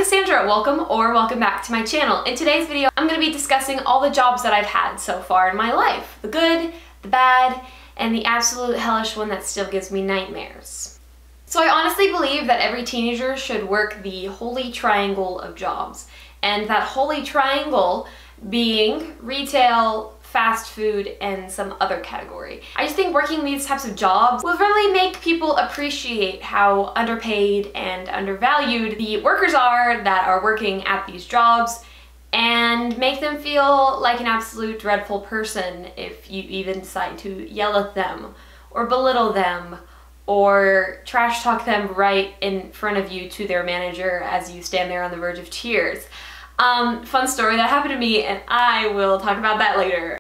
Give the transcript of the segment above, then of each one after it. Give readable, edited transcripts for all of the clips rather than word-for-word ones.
Sandra, welcome back to my channel. In today's video, I'm going to be discussing all the jobs that I've had so far in my life. The good, the bad, and the absolute hellish one that still gives me nightmares. So I honestly believe that every teenager should work the holy triangle of jobs. And that holy triangle being retail, fast food, and some other category. I just think working these types of jobs will really make people appreciate how underpaid and undervalued the workers are that are working at these jobs, and make them feel like an absolute dreadful person if you even decide to yell at them or belittle them or trash talk them right in front of you to their manager as you stand there on the verge of tears. Fun story that happened to me, and I will talk about that later.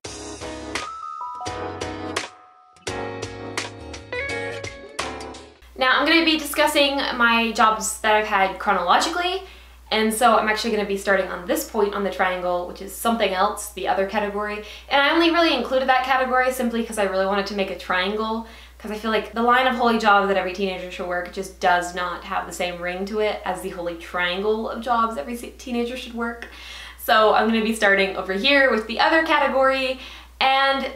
Now I'm going to be discussing my jobs that I've had chronologically, and so I'm actually going to be starting on this point on the triangle, which is something else, the other category. And I only really included that category simply because I really wanted to make a triangle, because I feel like the line of holy jobs that every teenager should work just does not have the same ring to it as the holy triangle of jobs every teenager should work. So I'm going to be starting over here with the other category, and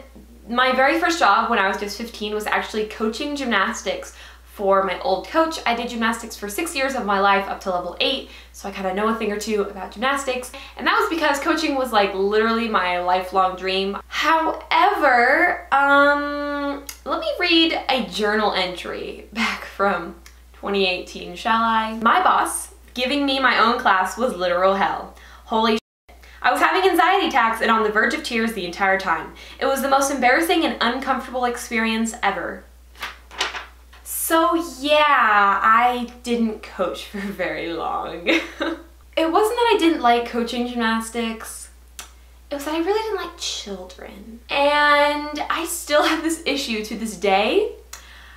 my very first job when I was just 15 was actually coaching gymnastics for my old coach. I did gymnastics for 6 years of my life up to level 8, so I kind of know a thing or two about gymnastics, and that was because coaching was like literally my lifelong dream. However, let me read a journal entry back from 2018, shall I? My boss giving me my own class was literal hell. Holy shit. I was having anxiety attacks and on the verge of tears the entire time. It was the most embarrassing and uncomfortable experience ever. So yeah, I didn't coach for very long. It wasn't that I didn't like coaching gymnastics, it was that I really didn't like children. And I still have this issue to this day.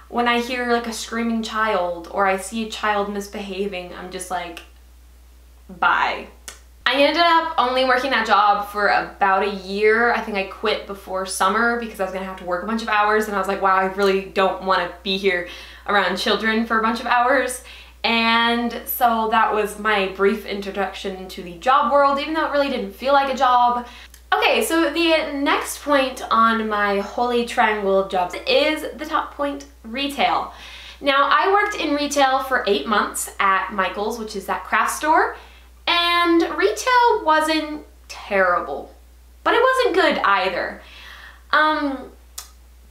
When I hear like a screaming child or I see a child misbehaving, I'm just like, bye. I ended up only working that job for about a year. I think I quit before summer because I was gonna have to work a bunch of hours, and I was like, wow, I really don't want to be here around children for a bunch of hours. And so that was my brief introduction to the job world, even though it really didn't feel like a job. Okay, so the next point on my holy triangle of jobs is the top point, retail. Now, I worked in retail for 8 months at Michael's, which is that craft store. And retail wasn't terrible, but it wasn't good either.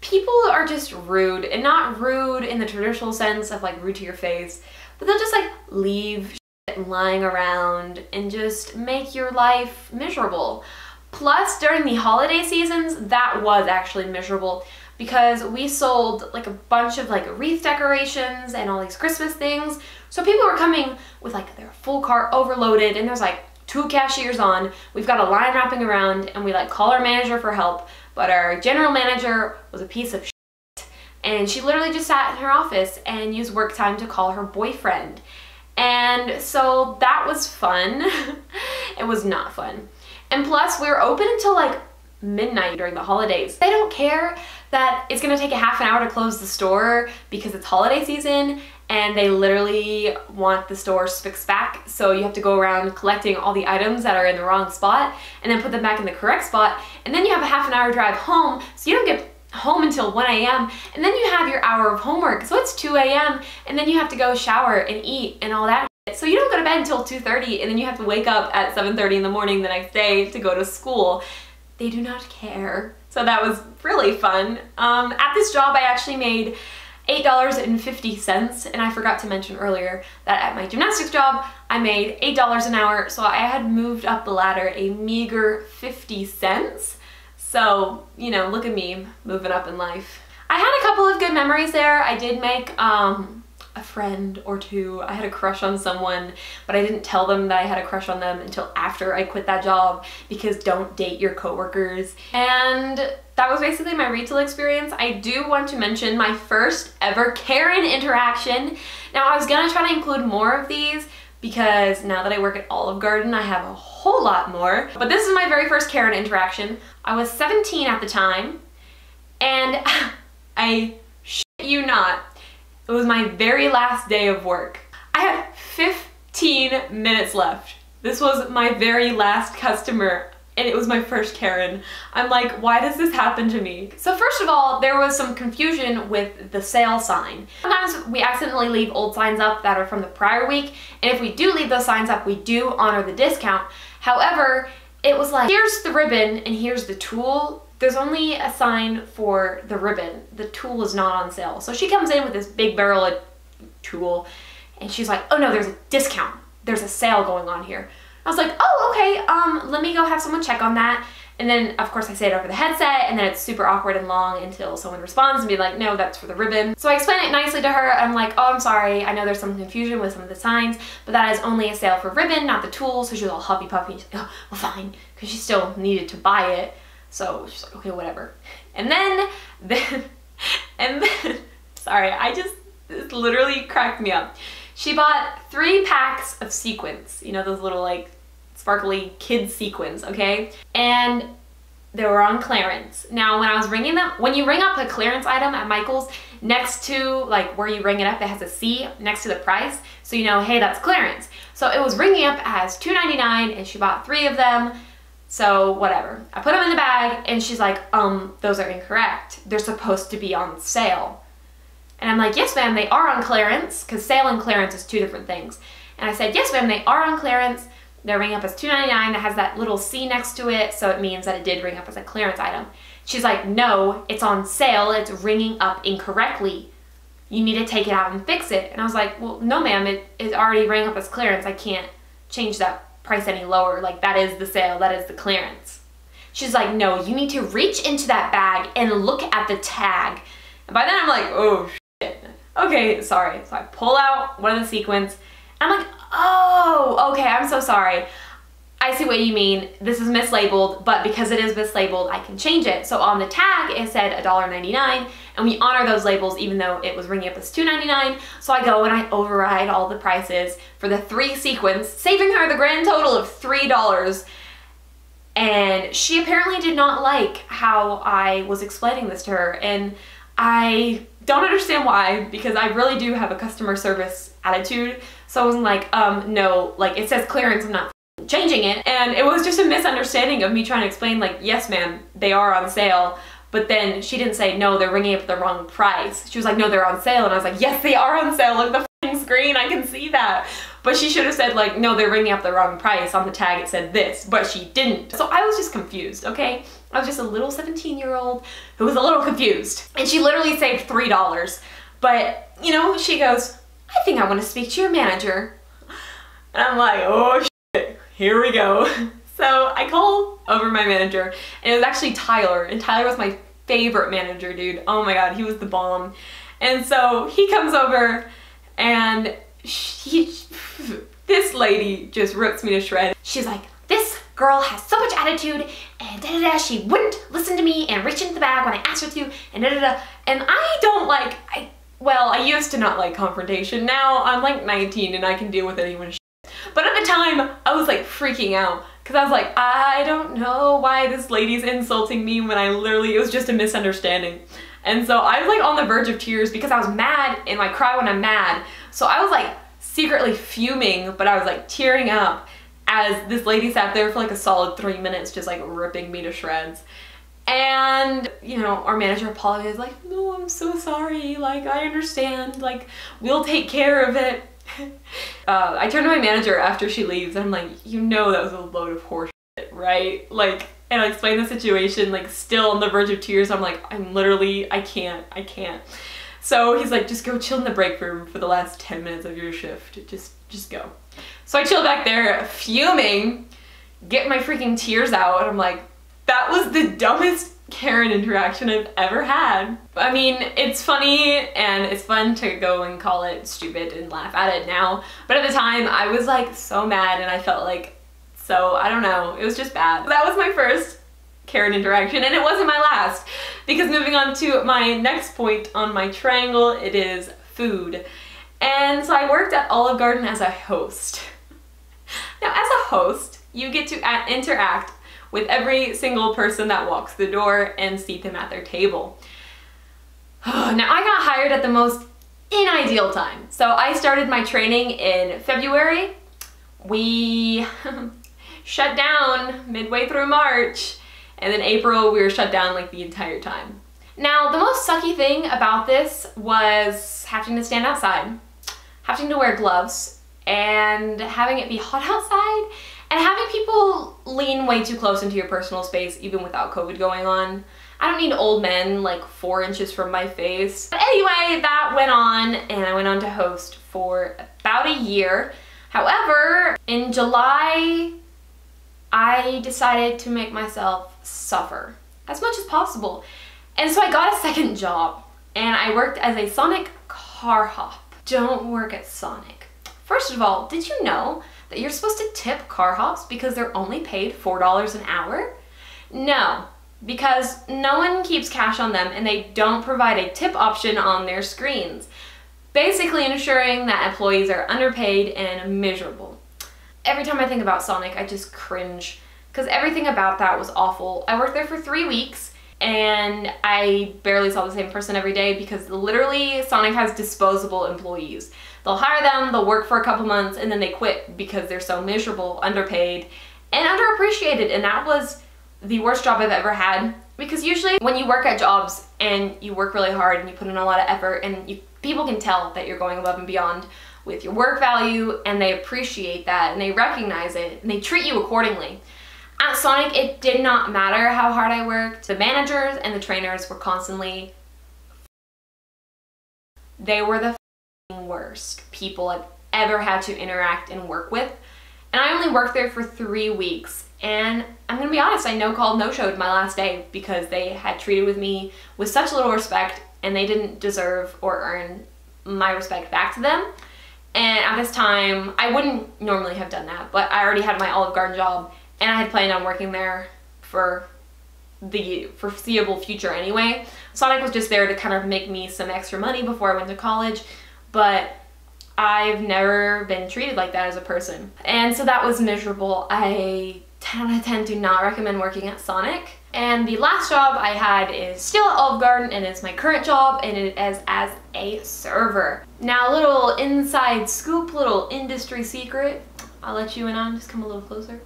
People are just rude, and not rude in the traditional sense of like rude to your face, but they'll just like leave shit lying around and just make your life miserable. Plus, during the holiday seasons, that was actually miserable because we sold like a bunch of like wreath decorations and all these Christmas things. So people were coming with like their full cart overloaded, and there's like 2 cashiers on. We've got a line wrapping around, and we like call our manager for help, but our general manager was a piece of shit, and she literally just sat in her office and used work time to call her boyfriend. And so that was fun. It was not fun. And plus, we were open until like midnight during the holidays. They don't care that it's gonna take a half an hour to close the store because it's holiday season, and they literally want the store fixed back, so you have to go around collecting all the items that are in the wrong spot and then put them back in the correct spot, and then you have a half an hour drive home, so you don't get home until 1 a.m. and then you have your hour of homework, so it's 2 a.m. and then you have to go shower and eat and all that shit. So you don't go to bed until 2:30, and then you have to wake up at 7:30 in the morning the next day to go to school. They do not care. So that was really fun. At this job, I actually made $8.50, and I forgot to mention earlier that at my gymnastics job, I made $8 an hour, so I had moved up the ladder a meager 50 cents. So, you know, look at me moving up in life. I had a couple of good memories there. I did make a friend or two. I had a crush on someone, but I didn't tell them that I had a crush on them until after I quit that job, because don't date your coworkers. And that was basically my retail experience. I do want to mention my first ever Karen interaction. Now, I was gonna try to include more of these because now that I work at Olive Garden, I have a whole lot more. But this is my very first Karen interaction. I was 17 at the time, and I shit you not, it was my very last day of work. I had 15 15 minutes left. This was my very last customer and it was my first Karen. I'm like, why does this happen to me? So first of all, there was some confusion with the sale sign. Sometimes we accidentally leave old signs up that are from the prior week, and if we do leave those signs up, we do honor the discount. However, it was like, here's the ribbon and here's the tool. There's only a sign for the ribbon. The tool is not on sale. So she comes in with this big barrel of tool and she's like, oh no, there's a discount. There's a sale going on here. I was like, oh, okay, let me go have someone check on that. And then, of course, I say it over the headset, and then it's super awkward and long until someone responds and be like, no, that's for the ribbon. So I explain it nicely to her. I'm like, oh, I'm sorry. I know there's some confusion with some of the signs, but that is only a sale for ribbon, not the tool. So she was all huffy puffy. She's like, oh, well, fine, because she still needed to buy it. So she's like, okay, whatever. And then, sorry, this literally cracked me up. She bought 3 packs of sequins, you know, those little like sparkly kid sequins, okay? And they were on clearance. Now, when I was ringing them, when you ring up a clearance item at Michael's, next to like where you ring it up, it has a C next to the price. So you know, hey, that's clearance. So it was ringing up as $2.99 and she bought 3 of them. So whatever. I put them in the bag and she's like, those are incorrect. They're supposed to be on sale. And I'm like, yes, ma'am, they are on clearance, because sale and clearance is 2 different things. And I said, yes, ma'am, they are on clearance. They're ringing up as $2.99. That has that little C next to it, so it means that it did ring up as a clearance item. She's like, no, it's on sale. It's ringing up incorrectly. You need to take it out and fix it. And I was like, well, no, ma'am, it already rang up as clearance. I can't change that price any lower. Like, that is the sale. That is the clearance. She's like, no, you need to reach into that bag and look at the tag. And by then I'm like, oh, shit. Okay, sorry. So I pull out one of the sequins. And I'm like, oh, okay, I'm so sorry. I see what you mean. This is mislabeled, but because it is mislabeled, I can change it. So on the tag, it said $1.99, and we honor those labels even though it was ringing up as $2.99. So I go and I override all the prices for the 3 sequins, saving her the grand total of $3. And she apparently did not like how I was explaining this to her, and I don't understand why, because I really do have a customer service attitude. So I wasn't like, no, like it says clearance, I'm not changing it. And it was just a misunderstanding of me trying to explain like, yes, ma'am, they are on sale. But then she didn't say, no, they're ringing up the wrong price. She was like, no, they're on sale. And I was like, yes, they are on sale. Look at the f***ing screen, I can see that. But she should have said like, no, they're ringing up the wrong price. On the tag it said this, but she didn't. So I was just confused, okay? I was just a little 17-year-old who was a little confused. And she literally saved $3. But, you know, she goes, I think I want to speak to your manager. And I'm like, oh shit, here we go. So I called over my manager, and it was actually Tyler, and Tyler was my favorite manager, dude. Oh my god, he was the bomb. And so he comes over, and this lady just rips me to shreds. She's like, this girl has so much attitude, and da-da-da, she wouldn't listen to me and reach into the bag when I asked her to, and da-da-da. And I don't like, well, I used to not like confrontation. Now I'm like 19 and I can deal with anyone's shit. But at the time, I was like freaking out, because I was like, I don't know why this lady's insulting me when I literally, it was just a misunderstanding. And so I was like on the verge of tears because I was mad, and I cry when I'm mad. So I was like secretly fuming, but I was like tearing up as this lady sat there for like a solid 3 minutes just like ripping me to shreds. And, you know, our manager apologized, like, no, I'm so sorry, like, I understand, like, we'll take care of it. I turned to my manager after she leaves, and I'm like, you know that was a load of horse shit, right? Like, and I explained the situation, like, still on the verge of tears. I'm like, I'm literally, I can't. So he's like, just go chill in the break room for the last 10 minutes of your shift. Just go. So I chill back there, fuming, get my freaking tears out, and I'm like, that was the dumbest Karen interaction I've ever had. I mean, it's funny and it's fun to go and call it stupid and laugh at it now, but at the time I was like so mad, and I felt like, so I don't know, it was just bad. That was my first Karen interaction, and it wasn't my last, because moving on to my next point on my triangle, it is food. And so I worked at Olive Garden as a host. Now, as a host, you get to interact with every single person that walks the door and seat them at their table. Now, I got hired at the most unideal time. So I started my training in February, we shut down midway through March, and then April we were shut down like the entire time. Now, the most sucky thing about this was having to stand outside, having to wear gloves, and having it be hot outside, and having people lean way too close into your personal space even without COVID going on. I don't need old men like 4 inches from my face. But anyway, that went on, and I went on to host for about a year. However, in July, I decided to make myself suffer as much as possible. And so I got a second job, and I worked as a Sonic car hop. Don't work at Sonic. First of all, did you know that you're supposed to tip car hops because they're only paid $4 an hour? No, because no one keeps cash on them and they don't provide a tip option on their screens, basically ensuring that employees are underpaid and miserable. Every time I think about Sonic, I just cringe because everything about that was awful. I worked there for 3 weeks and I barely saw the same person every day because literally Sonic has disposable employees. They'll hire them, they'll work for a couple months, and then they quit because they're so miserable, underpaid, and underappreciated. And that was the worst job I've ever had, because usually when you work at jobs and you work really hard and you put in a lot of effort and people can tell that you're going above and beyond with your work value, and they appreciate that and they recognize it and they treat you accordingly. At Sonic, it did not matter how hard I worked. The managers and the trainers were constantly, they were the worst people I've ever had to interact and work with. And I only worked there for 3 weeks. And I'm gonna be honest, I no-called, no-showed my last day because they had treated with me with such little respect, and they didn't deserve or earn my respect back to them. And at this time, I wouldn't normally have done that, but I already had my Olive Garden job, and I had planned on working there for the foreseeable future anyway. Sonic was just there to kind of make me some extra money before I went to college, but I've never been treated like that as a person. And so that was miserable. I 10 out of 10 do not recommend working at Sonic. And the last job I had is still at Olive Garden, and it's my current job, and it is as a server. Now, a little inside scoop, little industry secret I'll let you in on, just come a little closer.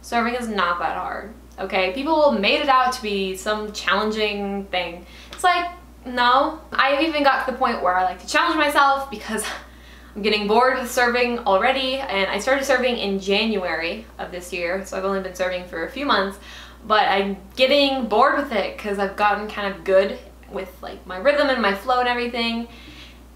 Serving is not that hard, okay? People made it out to be some challenging thing. It's like, no. I've even got to the point where I like to challenge myself because I'm getting bored with serving already, and I started serving in January of this year, so I've only been serving for a few months, but I'm getting bored with it because I've gotten kind of good with like my rhythm and my flow and everything.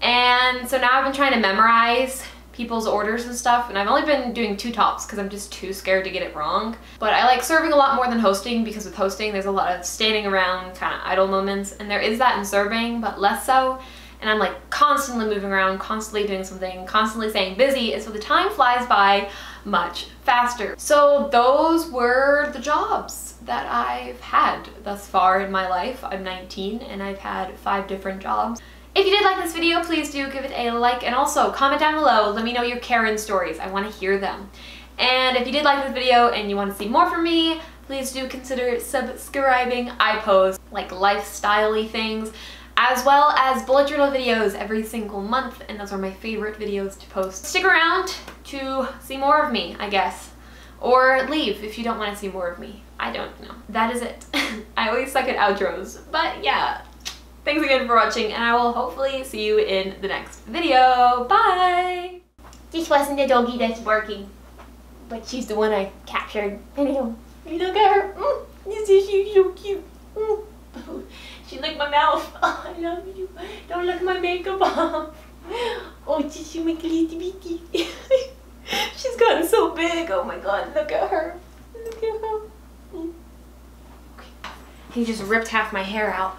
And so now I've been trying to memorize people's orders and stuff, and I've only been doing 2 tops because I'm just too scared to get it wrong. But I like serving a lot more than hosting, because with hosting there's a lot of standing around, kind of idle moments, and there is that in serving, but less so. And I'm like constantly moving around, constantly doing something, constantly staying busy, and so the time flies by much faster. So those were the jobs that I've had thus far in my life. I'm 19 and I've had 5 different jobs. If you did like this video, please do give it a like, and also comment down below, let me know your Karen stories. I want to hear them. And if you did like this video and you want to see more from me, please do consider subscribing. I post like lifestyle-y things, as well as bullet journal videos every single month, and those are my favorite videos to post. Stick around to see more of me, I guess. Or leave if you don't want to see more of me. I don't know. That is it. I always suck at outros, but yeah. Thanks again for watching, and I will hopefully see you in the next video. Bye! This wasn't the doggy that's barking, but she's the one I captured. Anyhow, look at her. She's so cute. She licked my mouth. Oh, I love you. Don't lick my makeup off. Oh, she's my little bitty. She's gotten so big. Oh my god, look at her. Look at her. He just ripped half my hair out.